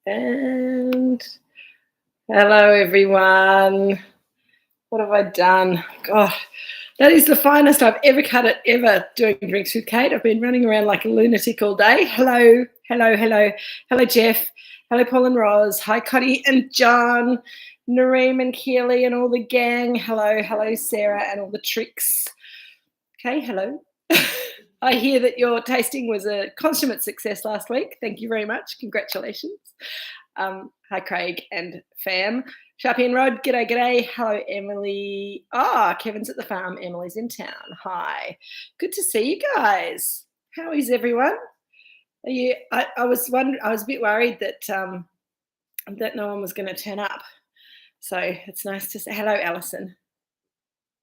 And hello, everyone. What have I done? God, that is the finest I've ever cut it ever doing Drinks with Kate. I've been running around like a lunatic all day. Hello, hello, hello. Hello, Jeff. Hello, Paul and Roz. Hi, Cotty and John, Nareem and Keely and all the gang. Hello, hello, Sarah and all the tricks. Okay, hello. I hear that your tasting was a consummate success last week. Thank you very much. Congratulations. Hi, Craig and fam. Sharpie and Rod, g'day, g'day. Hello, Emily. Kevin's at the farm. Emily's in town. Hi. Good to see you guys. How is everyone? Are you? I was a bit worried that that no one was going to turn up. So it's nice to say hello, Alison.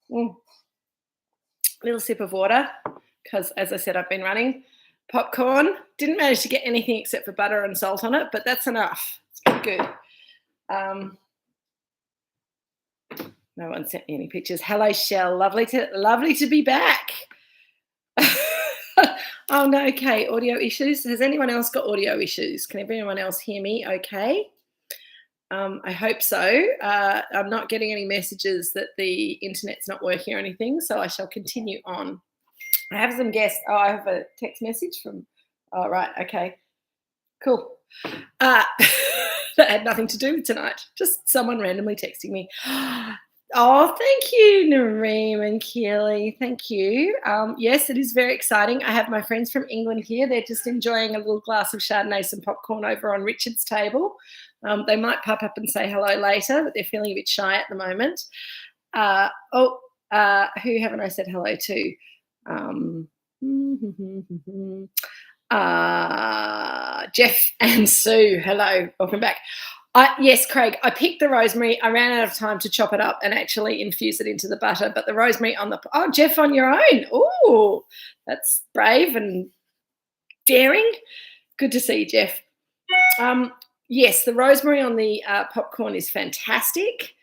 Little sip of water because, as I said, I've been running. Popcorn. Didn't manage to get anything except for butter and salt on it, but that's enough. It's pretty good. No one sent me any pictures. Hello, Shell. Lovely to be back. Oh no, okay. Audio issues. Has anyone else got audio issues? Can everyone else hear me? Okay. I hope so. I'm not getting any messages that the internet's not working or anything, so I shall continue on. I have some guests. I have a text message from. Oh, right. Okay. Cool. That had nothing to do with tonight. Just someone randomly texting me. Oh, thank you, Nareem and Keely. Thank you. Yes, it is very exciting. I have my friends from England here. They're just enjoying a little glass of Chardonnay, some popcorn over on Richard's table. They might pop up and say hello later, but they're feeling a bit shy at the moment. Who haven't I said hello to? Jeff and Sue, hello, welcome back. Yes, Craig, I picked the rosemary. I ran out of time to chop it up and actually infuse it into the butter, but the rosemary on the... Oh, Jeff, on your own. Oh, that's brave and daring. Good to see you, Jeff. Yes, the rosemary on the popcorn is fantastic.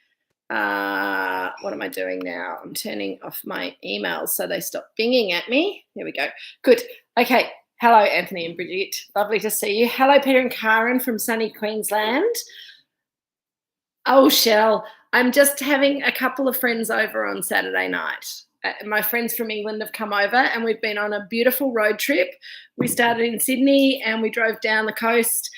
What am I doing now? I'm turning off my emails so they stop binging at me. There we go. Good. Okay. Hello, Anthony and Bridget. Lovely to see you. Hello, Peter and Karen from sunny Queensland. Oh, Shell, I'm just having a couple of friends over on Saturday night. My friends from England have come over and we've been on a beautiful road trip. We started in Sydney and we drove down the coast.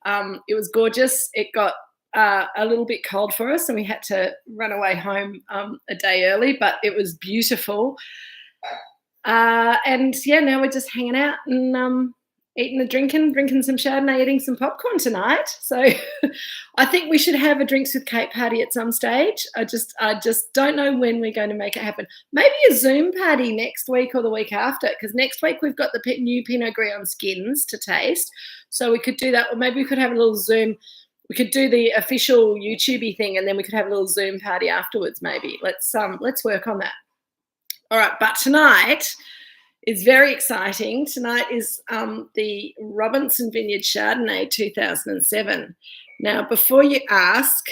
It was gorgeous. It got a little bit cold for us and we had to run away home a day early, but it was beautiful. And yeah, now we're just hanging out and eating drinking some Chardonnay, eating some popcorn tonight. So I think we should have a Drinks with Kate party at some stage. I just don't know when we're going to make it happen. Maybe a Zoom party next week or the week after, because next week we've got the new Pinot Gris on skins to taste. So we could do that, or maybe we could have a little Zoom. We could do the official YouTube thing, and then we could have a little Zoom party afterwards. Maybe let's work on that. All right, but tonight is very exciting. Tonight is the Robinson Vineyard Chardonnay 2007. Now, before you ask,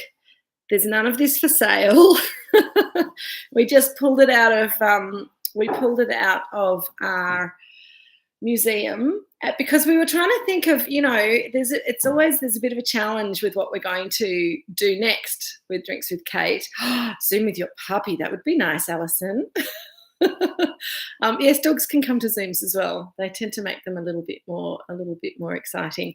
there's none of this for sale. We just pulled it out of our museum because we were trying to think of, there's a bit of a challenge with what we're going to do next with Drinks with Kate. Zoom with your puppy, that would be nice, Alison. Yes, dogs can come to Zooms as well. They tend to make them a little bit more exciting.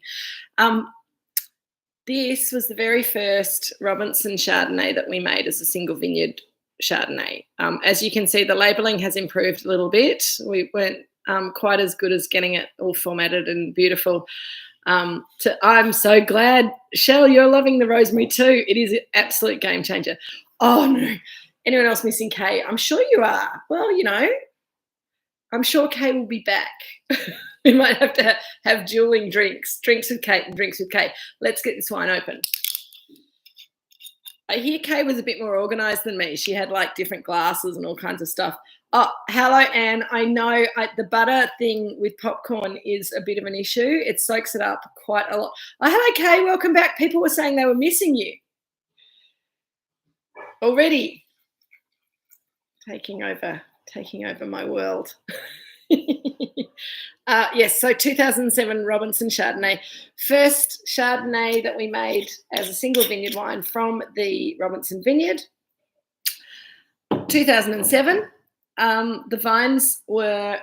This was the very first Robinson Chardonnay that we made as a single vineyard Chardonnay. As you can see, the labelling has improved a little bit. We weren't quite as good as getting it all formatted and beautiful. I'm so glad, Shell, you're loving the rosemary too. It is an absolute game changer. Oh no. Anyone else missing Kay? I'm sure you are. Well, I'm sure Kay will be back. We might have to have dueling drinks with Kate and drinks with Kay. Let's get this wine open. I hear Kay was a bit more organised than me. She had like different glasses and all kinds of stuff. Oh, hello, Anne. I know the butter thing with popcorn is a bit of an issue. It soaks it up quite a lot. Oh, hello, Kay. Welcome back. People were saying they were missing you already. Taking over my world. Yes, so 2007 Robinson Chardonnay. First Chardonnay that we made as a single vineyard wine from the Robinson Vineyard. 2007. The vines were,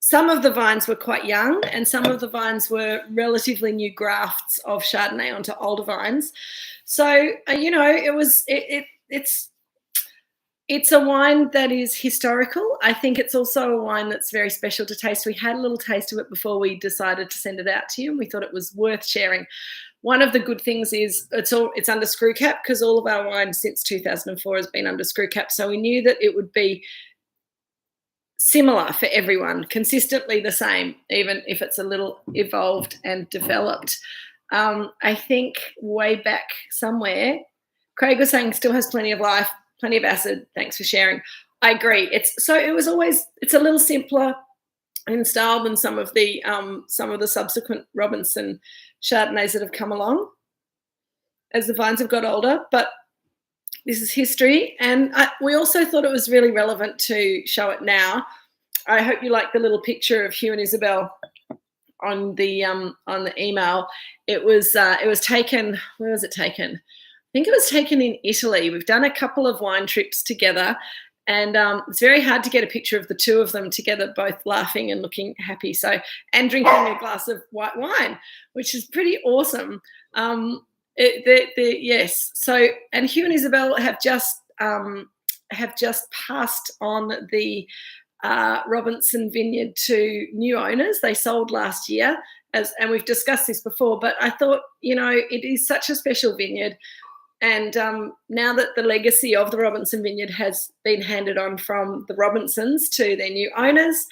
some of the vines were quite young and some of the vines were relatively new grafts of Chardonnay onto older vines. So, it's a wine that is historical. I think it's also a wine that's very special to taste. We had a little taste of it before we decided to send it out to you, and we thought it was worth sharing. One of the good things is it's under screw cap, because all of our wine since 2004 has been under screw cap. So we knew that it would be similar for everyone, consistently the same, even if it's a little evolved and developed. I think way back somewhere, Craig was saying still has plenty of life, plenty of acid. Thanks for sharing. I agree. It's a little simpler in style than some of the subsequent Robinson Chardonnays that have come along as the vines have got older. But this is history, and we also thought it was really relevant to show it now. I hope you like the little picture of Hugh and Isabel on the email. It was taken. Where was it taken? I think it was taken in Italy. We've done a couple of wine trips together, and it's very hard to get a picture of the two of them together, both laughing and looking happy. So, and drinking a glass of white wine, which is pretty awesome. Yes. So, and Hugh and Isabel have just passed on the Robinson Vineyard to new owners. They sold last year, and we've discussed this before. But I thought, it is such a special vineyard. And now that the legacy of the Robinson Vineyard has been handed on from the Robinsons to their new owners,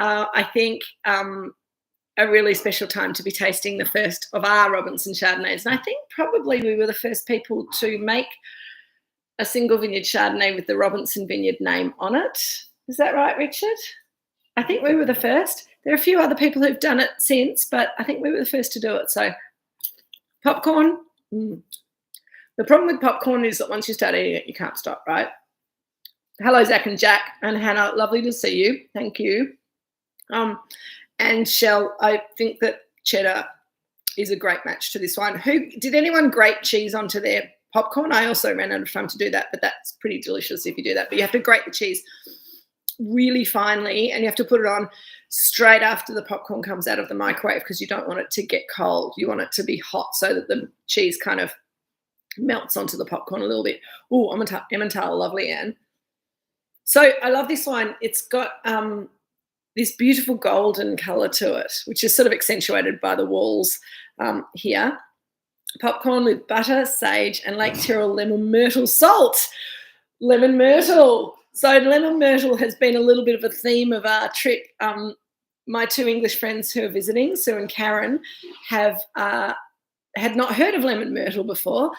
I think a really special time to be tasting the first of our Robinson Chardonnays. And I think probably we were the first people to make a single vineyard Chardonnay with the Robinson Vineyard name on it. Is that right, Richard? I think we were the first. There are a few other people who've done it since, but I think we were the first to do it. So popcorn. The problem with popcorn is that once you start eating it, you can't stop, right? Hello, Zach and Jack and Hannah. Lovely to see you. Thank you. And Shell, I think that cheddar is a great match to this wine. Did anyone grate cheese onto their popcorn? I also ran out of time to do that, but that's pretty delicious if you do that. But you have to grate the cheese really finely, and you have to put it on straight after the popcorn comes out of the microwave, because you don't want it to get cold. You want it to be hot so that the cheese kind of melts onto the popcorn a little bit. Oh, Emmentaler, lovely, Anne. So I love this wine. It's got this beautiful golden colour to it, which is sort of accentuated by the walls here. Popcorn with butter, sage, and Lake Tyrrell lemon myrtle salt. Lemon myrtle. So lemon myrtle has been a little bit of a theme of our trip. My two English friends who are visiting, Sue and Karen, had not heard of lemon myrtle before,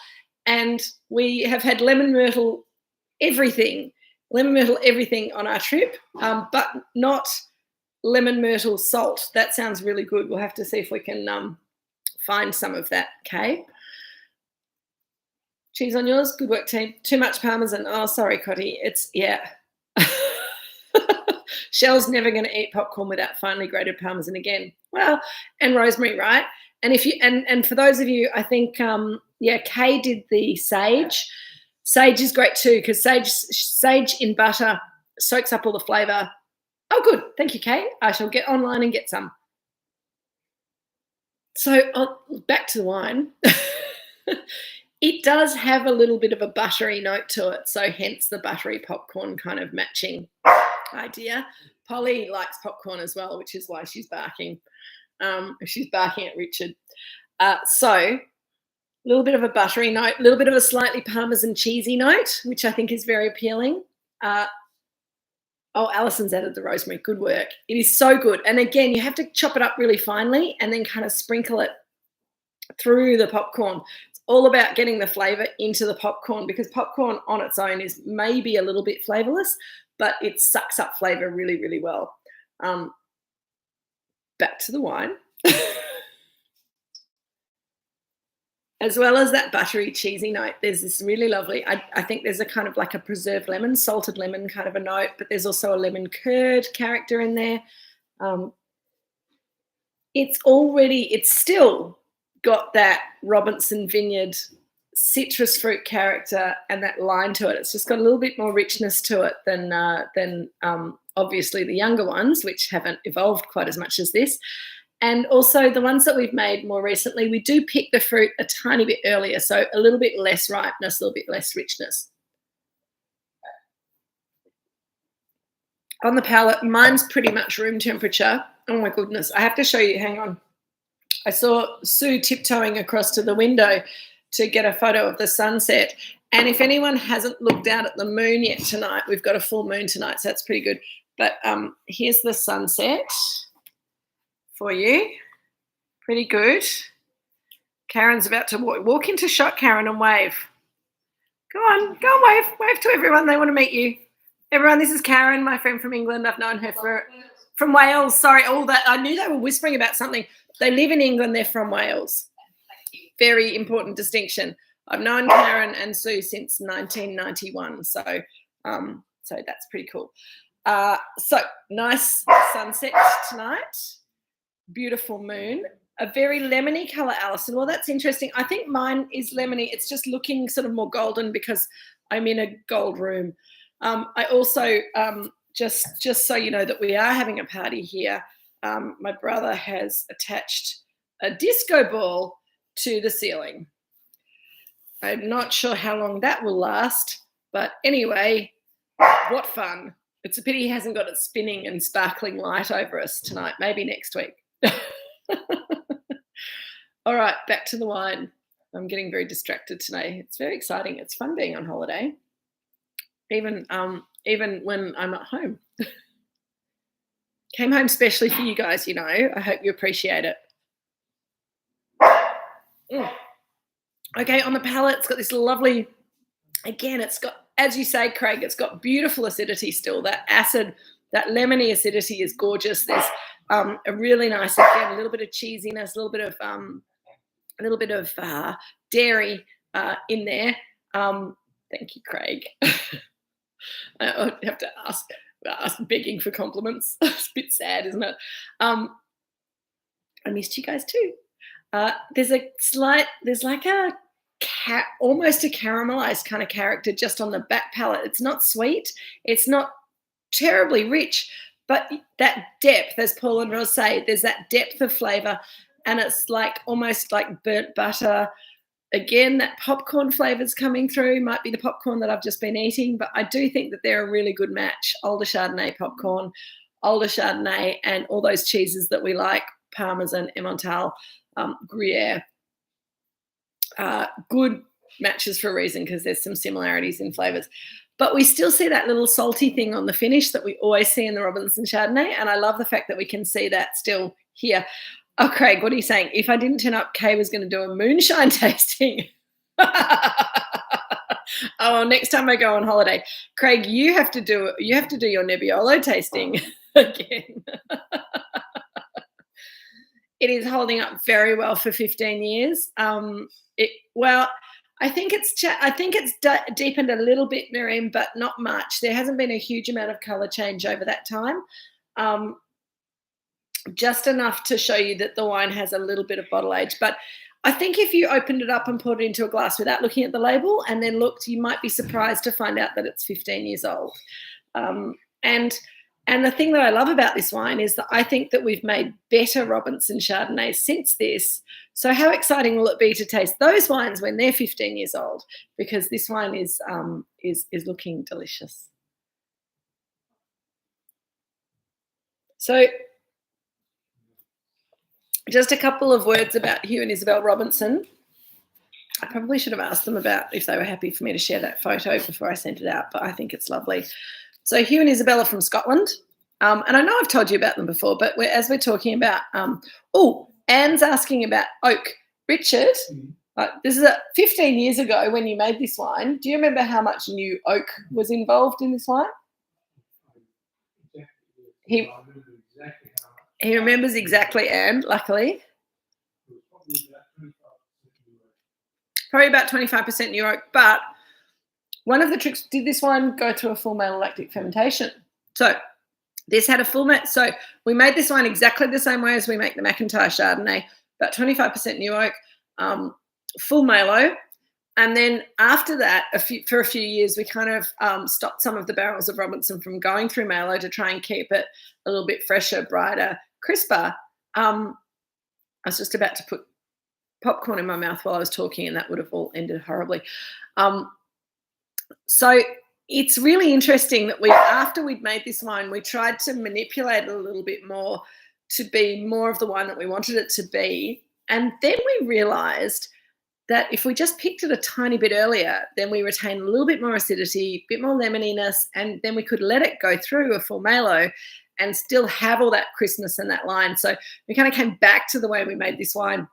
and we have had lemon myrtle everything on our trip, but not lemon myrtle salt. That sounds really good. We'll have to see if we can find some of that, Kay. Cheese on yours. Good work, team. Too much Parmesan. Oh, sorry, Cotty. Yeah. Shell's never going to eat popcorn without finely grated Parmesan again. Well, and rosemary, right? And if you and for those of you, I think Kay did the sage. Sage is great too, because sage in butter soaks up all the flavour. Oh, good. Thank you, Kay. I shall get online and get some. So back to the wine. It does have a little bit of a buttery note to it, so hence the buttery popcorn kind of matching idea. Polly likes popcorn as well, which is why she's barking. She's barking at Richard. So a little bit of a buttery note, a little bit of a slightly Parmesan cheesy note, which I think is very appealing. Alison's added the rosemary. Good work. It is so good. And again, you have to chop it up really finely and then kind of sprinkle it through the popcorn. It's all about getting the flavour into the popcorn, because popcorn on its own is maybe a little bit flavourless, but it sucks up flavour really, really well. Back to the wine. As well as that buttery, cheesy note, there's this really lovely, I think there's a kind of like a preserved lemon, salted lemon kind of a note, but there's also a lemon curd character in there. It's still got that Robinson Vineyard citrus fruit character and that line to it. It's just got a little bit more richness to it than obviously the younger ones, which haven't evolved quite as much as this. And also the ones that we've made more recently, we do pick the fruit a tiny bit earlier, so a little bit less ripeness, a little bit less richness. On the palate, mine's pretty much room temperature. Oh my goodness, I have to show you, hang on. I saw Sue tiptoeing across to the window to get a photo of the sunset. And if anyone hasn't looked out at the moon yet tonight, we've got a full moon tonight, so that's pretty good. But here's the sunset for you. Pretty good. Karen's about to walk into shot, Karen, and wave. Go on, wave. Wave to everyone. They want to meet you. Everyone, this is Karen, my friend from England. I've known her from Wales. Sorry, all that. I knew they were whispering about something. They live in England. They're from Wales. Very important distinction. I've known Karen and Sue since 1991. So that's pretty cool. So nice sunset tonight. Beautiful moon. A very lemony colour, Alison. Well, that's interesting. I think mine is lemony. It's just looking sort of more golden because I'm in a gold room. I also, just so you know that we are having a party here, my brother has attached a disco ball to the ceiling. I'm not sure how long that will last, but anyway, what fun. It's a pity he hasn't got it spinning and sparkling light over us tonight. Maybe next week. All right, back to the wine. I'm getting very distracted today. It's very exciting. It's fun being on holiday. Even when I'm at home. Came home specially for you guys, you know. I hope you appreciate it. Okay, on the palate, it's got this lovely, again, it's got, as you say, Craig, it's got beautiful acidity still. That acid, that lemony acidity is gorgeous. There's a really nice, again, a little bit of cheesiness, a little bit of dairy in there. Thank you, Craig. I have to ask begging for compliments. It's a bit sad, isn't it? I missed you guys too. There's like almost a caramelized kind of character just on the back palate. It's not sweet. It's not terribly rich, but that depth, as Paul and Roz say, there's that depth of flavour, and it's like almost like burnt butter. Again, that popcorn flavour's coming through. Might be the popcorn that I've just been eating, but I do think that they're a really good match. Older Chardonnay popcorn, older Chardonnay, and all those cheeses that we like, Parmesan, Emmental, Gruyere. Good matches for a reason because there's some similarities in flavours. But we still see that little salty thing on the finish that we always see in the Robinson Chardonnay, and I love the fact that we can see that still here. Oh, Craig, what are you saying? If I didn't turn up, Kay was going to do a moonshine tasting. Oh, next time I go on holiday, Craig, you have to do your Nebbiolo tasting again. It is holding up very well for 15 years. I think it's deepened a little bit, Miriam, but not much. There hasn't been a huge amount of colour change over that time. Just enough to show you that the wine has a little bit of bottle age. But I think if you opened it up and poured it into a glass without looking at the label and then looked, you might be surprised to find out that it's 15 years old. And the thing that I love about this wine is that I think that we've made better Robinson Chardonnay since this. So how exciting will it be to taste those wines when they're 15 years old? Because this wine is looking delicious. So just a couple of words about Hugh and Isabel Robinson. I probably should have asked them about if they were happy for me to share that photo before I sent it out, but I think it's lovely. So Hugh and Isabel are from Scotland. And I know I've told you about them before, but as we're talking about, Anne's asking about oak. Richard, this is 15 years ago when you made this wine. Do you remember how much new oak was involved in this wine? He remembers exactly, Anne, luckily. Probably about 25% new oak, but one of the tricks, did this wine go through a full malolactic fermentation? So This had a full so we made this wine exactly the same way as we make the McIntyre Chardonnay, about 25% new oak, full Malo. And then after that, for a few years, we kind of stopped some of the barrels of Robinson from going through Malo to try and keep it a little bit fresher, brighter, crisper. I was just about to put popcorn in my mouth while I was talking, and that would have all ended horribly. So it's really interesting that after we'd made this wine, we tried to manipulate it a little bit more to be more of the wine that we wanted it to be. And then we realised that if we just picked it a tiny bit earlier, then we retain a little bit more acidity, a bit more lemoniness, and then we could let it go through a full Malo and still have all that crispness and that line. So we kind of came back to the way we made this wine,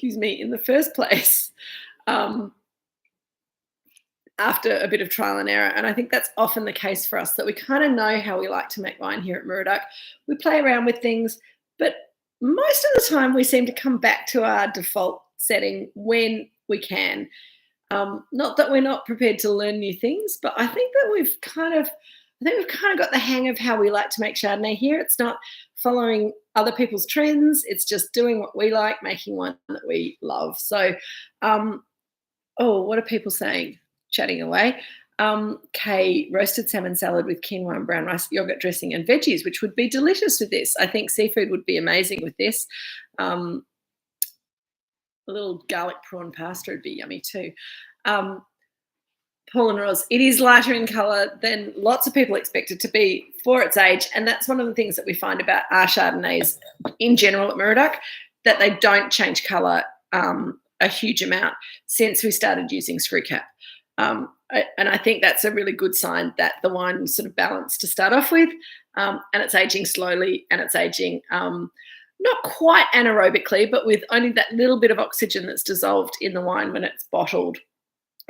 in the first place, after a bit of trial and error. And I think that's often the case for us, that we kind of know how we like to make wine here at Moorooduc. We play around with things, but most of the time we seem to come back to our default setting when we can. Not that we're not prepared to learn new things, but I think that we've kind of got the hang of how we like to make Chardonnay here. It's not following other people's trends. It's just doing what we like, making one that we love. So, what are people saying? Chatting away. Kay, roasted salmon salad with quinoa and brown rice, yogurt dressing and veggies, which would be delicious with this. I think seafood would be amazing with this. A little garlic prawn pasta would be yummy too. Paul and Roz, it is lighter in colour than lots of people expect it to be for its age, and that's one of the things that we find about our Chardonnays in general at Moorooduc, that they don't change colour a huge amount since we started using screw cap. And I think that's a really good sign that the wine was sort of balanced to start off with, and it's aging slowly, and it's aging not quite anaerobically, but with only that little bit of oxygen that's dissolved in the wine when it's bottled.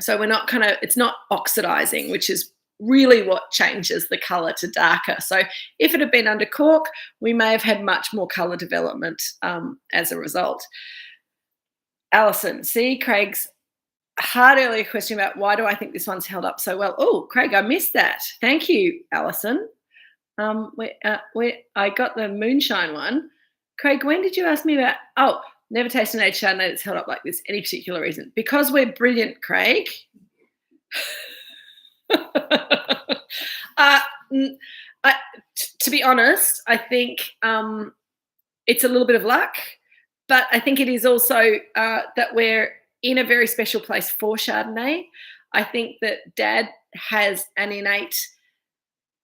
So it's not oxidizing, which is really what changes the colour to darker. So if it had been under cork, we may have had much more colour development as a result. Alison, see Craig's hard earlier question about why do I think this one's held up so well. Oh, Craig, I missed that. Thank you, Alison. I got the moonshine one. Craig, when did you ask me about? Oh, never tasted an aged Chardonnay that's held up like this. Any particular reason? Because we're brilliant, Craig. To be honest, I think it's a little bit of luck, but I think it is also that we're in a very special place for Chardonnay. I think that Dad has an innate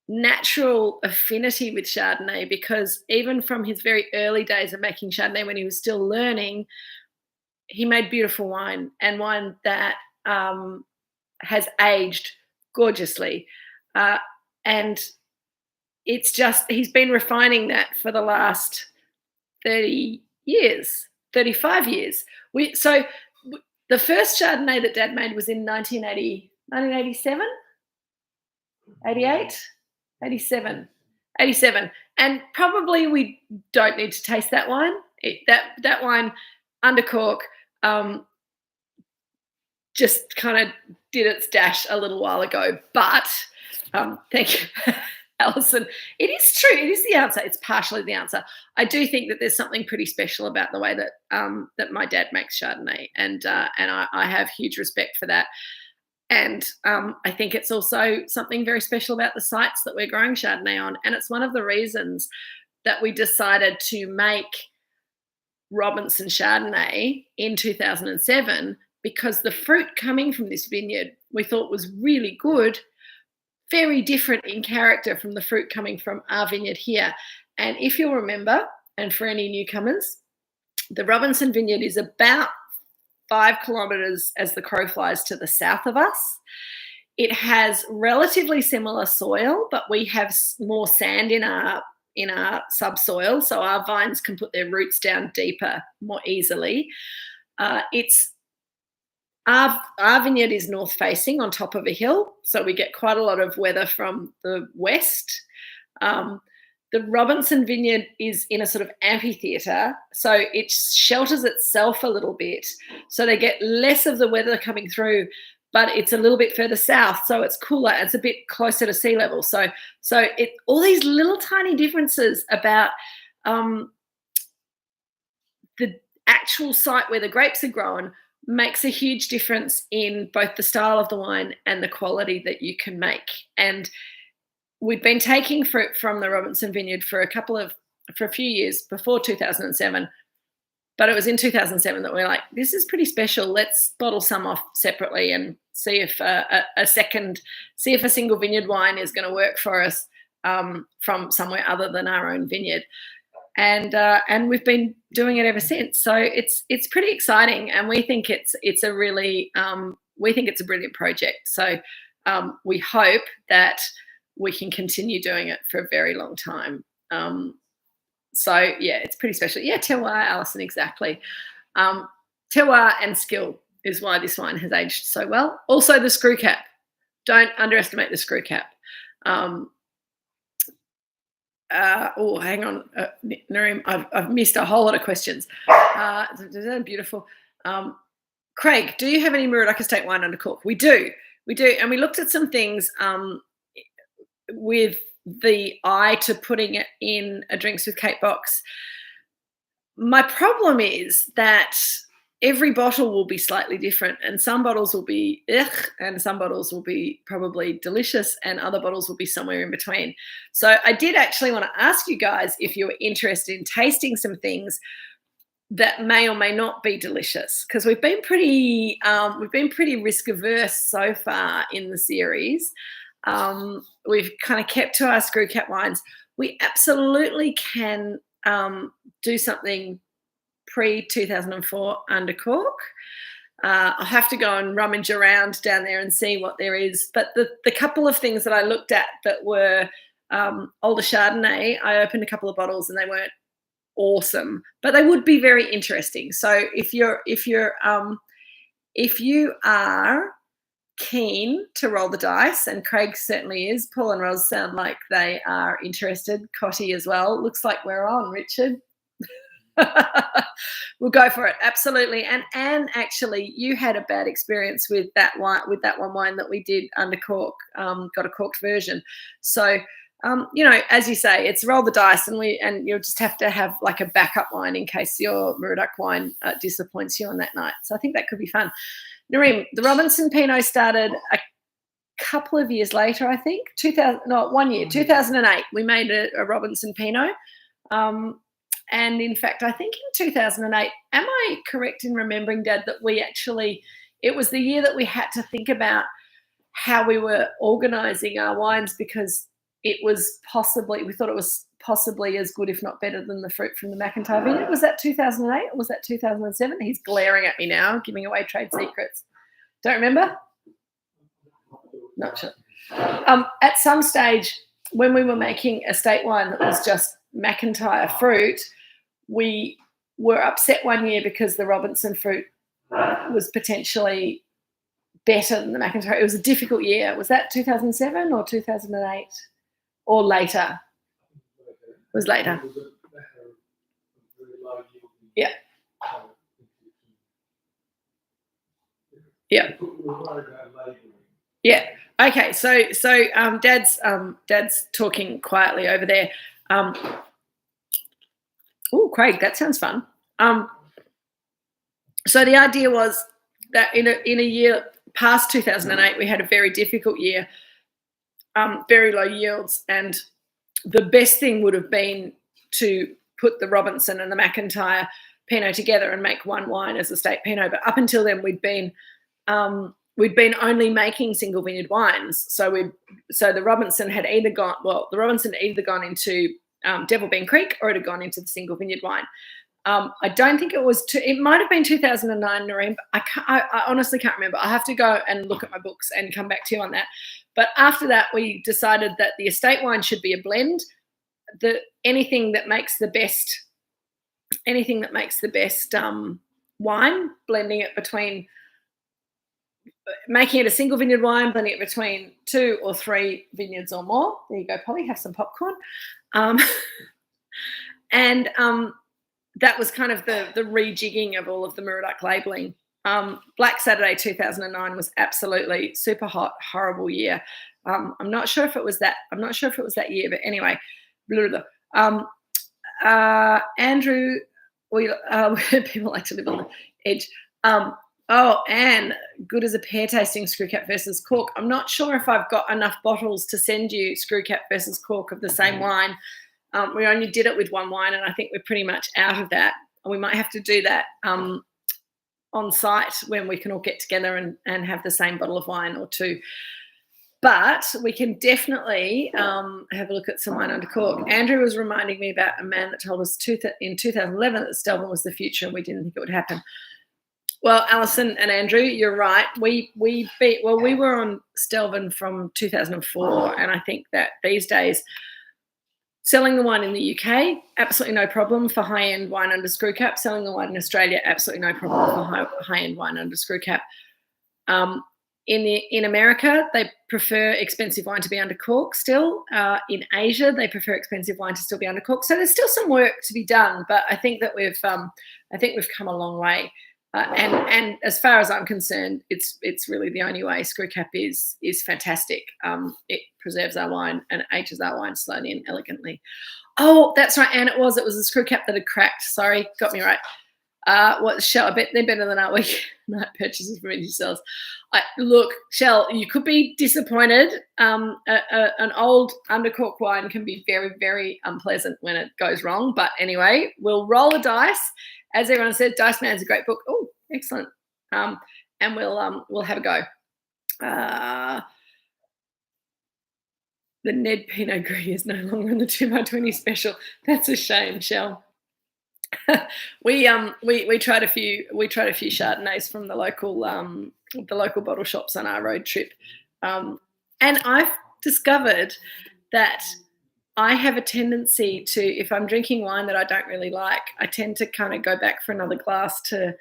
natural affinity with Chardonnay, because even from his very early days of making Chardonnay, when he was still learning, he made beautiful wine, and wine that has aged gorgeously. And it's just, he's been refining that for the last 30 years, 35 years. The first Chardonnay that Dad made was in 1987, 88, 87. And probably we don't need to taste that wine. That wine under cork just kind of did its dash a little while ago. But thank you, Alison. It is true. It is the answer. It's partially the answer. I do think that there's something pretty special about the way that that my dad makes Chardonnay, and I have huge respect for that. And I think it's also something very special about the sites that we're growing Chardonnay on. And it's one of the reasons that we decided to make Robinson Chardonnay in 2007, because the fruit coming from this vineyard we thought was really good, very different in character from the fruit coming from our vineyard here. And if you'll remember, and for any newcomers, the Robinson vineyard is about 5 kilometres as the crow flies to the south of us. It has relatively similar soil, but we have more sand in our subsoil, so our vines can put their roots down deeper more easily. Our vineyard is north facing on top of a hill, so we get quite a lot of weather from the west. The Robinson vineyard is in a sort of amphitheatre, so it shelters itself a little bit, so they get less of the weather coming through, but it's a little bit further south, so it's cooler. It's a bit closer to sea level. So all these little tiny differences about the actual site where the grapes are grown makes a huge difference in both the style of the wine and the quality that you can make. And we'd been taking fruit from the Robinson vineyard for a few years before 2007. But it was in 2007 that we were like, this is pretty special. Let's bottle some off separately and see if a single vineyard wine is going to work for us from somewhere other than our own vineyard. And we've been doing it ever since. So it's pretty exciting, and we think it's a brilliant project. So we hope that we can continue doing it for a very long time. So yeah, it's pretty special. Yeah, terroir, Alison, exactly. Terroir and skill is why this wine has aged so well. Also the screw cap. Don't underestimate the screw cap. Hang on, Nareem, I've missed a whole lot of questions. Beautiful. Craig, do you have any Moorooduc Estate wine under cork? We do, and we looked at some things with the eye to putting it in a Drinks with Kate box. My problem is that every bottle will be slightly different, and some bottles will be and some bottles will be probably delicious, and other bottles will be somewhere in between. So I did actually want to ask you guys if you were interested in tasting some things that may or may not be delicious, because we've been pretty risk averse so far in the series. We've kind of kept to our screw cap wines. We absolutely can do something pre-2004 under cork. I'll have to go and rummage around down there and see what there is. But the couple of things that I looked at that were older Chardonnay, I opened a couple of bottles and they weren't awesome, but they would be very interesting. So if you are keen to roll the dice, and Craig certainly is, Paul and Roz sound like they are interested, Cotty as well. Looks like we're on, Richard. We'll go for it, absolutely. And actually, you had a bad experience with that wine, one wine that we did under cork. Got a corked version. So, as you say, it's roll the dice, and you'll just have to have like a backup wine in case your Moorooduc wine disappoints you on that night. So I think that could be fun. Nareem, the Robinson Pinot started a couple of years later, I think. 2008. We made a Robinson Pinot. And in fact, I think in 2008, am I correct in remembering, Dad, that it was the year that we had to think about how we were organising our wines, because we thought it was possibly as good, if not better, than the fruit from the McIntyre vineyard. Was that 2008 or was that 2007? He's glaring at me now, giving away trade secrets. Don't remember? Not sure. At some stage, when we were making estate wine that was just McIntyre fruit, we were upset one year because the Robinson fruit was potentially better than the McIntyre. It was a difficult year. Was that 2007 or 2008 or later? It was later. Yeah. Yeah. Yeah. Okay. So Dad's talking quietly over there. Oh, Craig, that sounds fun. So the idea was that in a year past 2008, we had a very difficult year, very low yields, and the best thing would have been to put the Robinson and the McIntyre Pinot together and make one wine as estate Pinot. But up until then, we'd been only making single vineyard wines. So the Robinson had either gone into Devil Bean Creek, or it had gone into the single vineyard wine. I don't think it might have been 2009, Nareem, but I honestly can't remember. I have to go and look at my books and come back to you on that. But after that, we decided that the estate wine should be a blend. Anything that makes the best wine, blending it between, making it a single vineyard wine, blending it between 2 or 3 vineyards or more. There you go, Polly, have some popcorn. And that was kind of the rejigging of all of the Moorooduc labelling. Black Saturday 2009 was absolutely super hot, horrible year. I'm not sure if it was that. I'm not sure if it was that year, but anyway. Blah, blah, blah. Andrew, people like to live on the edge. And good as a pear tasting screw cap versus cork. I'm not sure if I've got enough bottles to send you screw cap versus cork of the same wine. We only did it with one wine, and I think we're pretty much out of that. And we might have to do that on site when we can all get together and have the same bottle of wine or two. But we can definitely have a look at some wine under cork. Andrew was reminding me about a man that told us in 2011 that Stelvin was the future, and we didn't think it would happen. Well, Alison and Andrew, you're right. We were on Stelvin from 2004, and I think that these days selling the wine in the UK, absolutely no problem for high-end wine under screw cap. Selling the wine in Australia, absolutely no problem for high-end wine under screw cap. In America, they prefer expensive wine to be under cork still. In Asia, they prefer expensive wine to still be under cork. So there's still some work to be done, but I think that we've come a long way. And as far as I'm concerned, it's really the only way. Screw cap is fantastic. It preserves our wine and it ages our wine slowly and elegantly. Oh, that's right, and it was a screw cap that had cracked. Sorry, got me right. Shell? I bet they're better than our weeknight purchases from energy sales. Look, Shell, you could be disappointed. An old undercork wine can be very, very unpleasant when it goes wrong. But anyway, we'll roll the dice. As everyone says, Dice Man's a great book. Oh, excellent. And we'll have a go. The Ned Pinot Gris is no longer in the 2x20 special. That's a shame, Shell. we tried a few Chardonnays from the local bottle shops on our road trip, and I've discovered that I have a tendency to, if I'm drinking wine that I don't really like, I tend to kind of go back for another glass to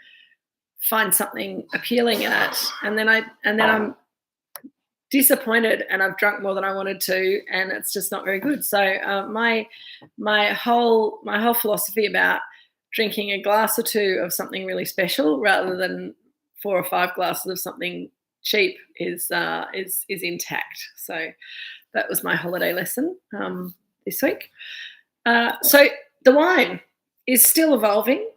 find something appealing in it, and then I'm disappointed and I've drunk more than I wanted to, and it's just not very good. So my whole philosophy about drinking a glass or two of something really special rather than 4 or 5 glasses of something cheap is intact. So that was my holiday lesson this week. So the wine is still evolving.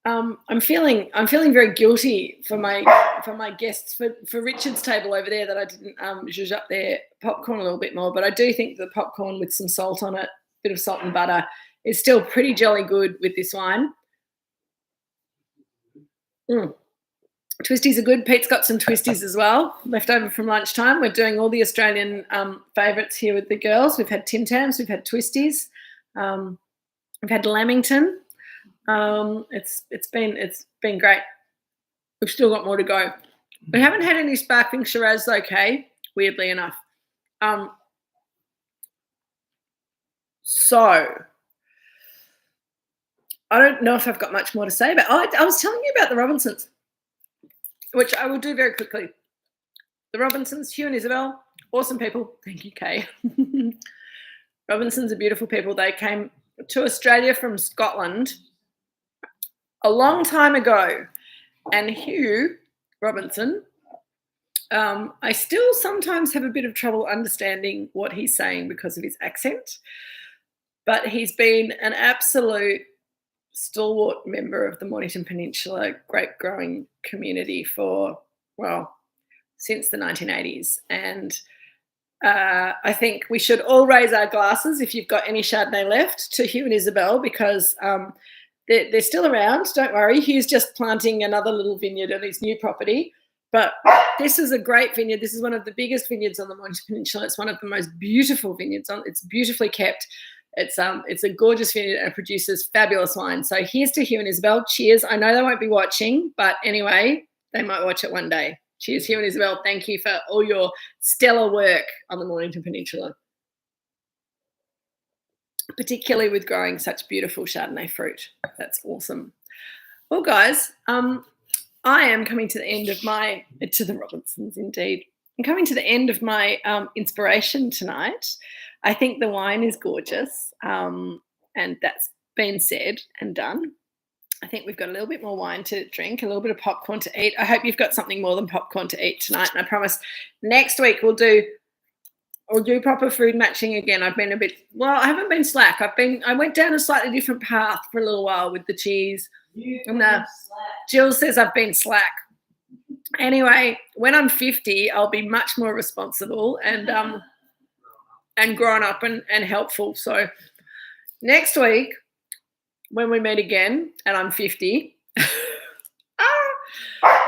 I'm feeling very guilty for my guests for Richard's table over there that I didn't zhuzh up their popcorn a little bit more, but I do think the popcorn with some salt on it, a bit of salt and butter, is still pretty jolly good with this wine. Twisties are good. Pete's got some twisties as well, left over from lunchtime. We're doing all the Australian favourites here with the girls. We've had Tim Tams, we've had twisties, we've had Lamington. It's been great. We've still got more to go. We haven't had any sparkling Shiraz though, Kay, weirdly enough. So I don't know if I've got much more to say, but I was telling you about the Robinsons, which I will do very quickly. The Robinsons, Hugh and Isabel, awesome people. Thank you, Kay. Robinsons are beautiful people. They came to Australia from Scotland a long time ago. And Hugh Robinson, I still sometimes have a bit of trouble understanding what he's saying because of his accent. But he's been an absolute stalwart member of the Mornington Peninsula grape growing community for, well, since the 1980s. And I think we should all raise our glasses, if you've got any Chardonnay left, to Hugh and Isabel, because they're still around. Don't worry. Hugh's just planting another little vineyard on his new property. But this is a great vineyard. This is one of the biggest vineyards on the Mornington Peninsula. It's one of the most beautiful vineyards. It's beautifully kept. It's a gorgeous vineyard and it produces fabulous wine. So here's to Hugh and Isabel. Cheers. I know they won't be watching, but anyway, they might watch it one day. Cheers, Hugh and Isabel. Thank you for all your stellar work on the Mornington Peninsula, particularly with growing such beautiful Chardonnay fruit. That's awesome. Well, guys, I am coming to the end of to the Robinsons, indeed. I'm coming to the end of my inspiration tonight. I think the wine is gorgeous, and that's been said and done. I think we've got a little bit more wine to drink, a little bit of popcorn to eat. I hope you've got something more than popcorn to eat tonight. And I promise next week we'll do proper food matching again. I've been I haven't been slack. I went down a slightly different path for a little while with the cheese. Jill says I've been slack. Anyway, when I'm 50, I'll be much more responsible and grown up and helpful. So next week, when we meet again and I'm 50,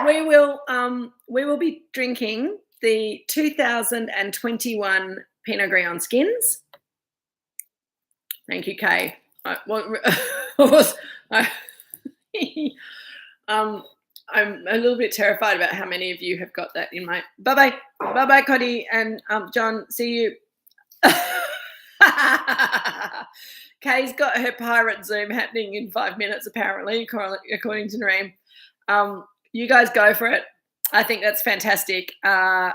we will be drinking the 2021 Pinot Gris on skins. Thank you, Kay. I'm a little bit terrified about how many of you have got that in my. Bye-bye, Cody and John. See you. Kay's got her pirate Zoom happening in 5 minutes, apparently, according to Nareem. You guys go for it. I think that's fantastic. And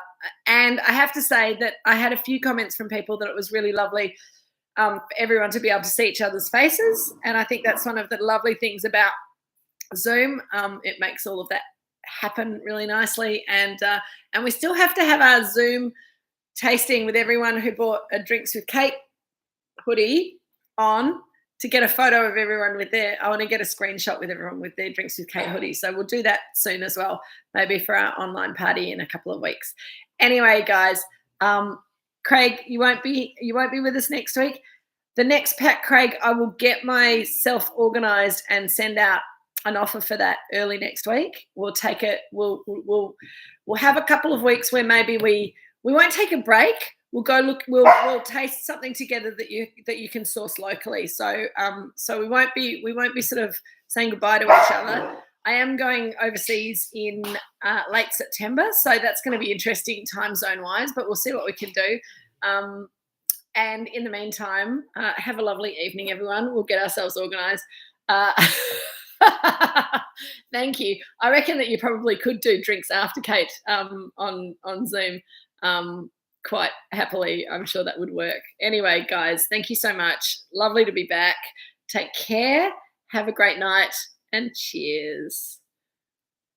I have to say that I had a few comments from people that it was really lovely for everyone to be able to see each other's faces. And I think that's one of the lovely things about Zoom. It makes all of that happen really nicely. And we still have to have our Zoom tasting with everyone who bought a Drinks with Kate hoodie on to get a photo of everyone I want to get a screenshot with everyone with their Drinks with Kate hoodie. So we'll do that soon as well, maybe for our online party in a couple of weeks. Anyway, guys, Craig, you won't be with us next week. The next pack, Craig, I will get myself organised and send out an offer for that early next week. We'll take it. We'll have a couple of weeks where maybe we won't take a break. We'll go look. We'll taste something together that you can source locally. So we won't be sort of saying goodbye to each other. I am going overseas in late September, so that's going to be interesting time zone wise. But we'll see what we can do. And in the meantime, have a lovely evening, everyone. We'll get ourselves organised. Thank you. I reckon that you probably could do drinks after Kate on Zoom. Quite happily. I'm sure that would work. Anyway, guys, thank you so much. Lovely to be back. Take care. Have a great night and cheers.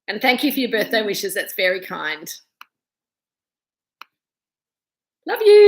And thank you for your birthday wishes. That's very kind. Love you.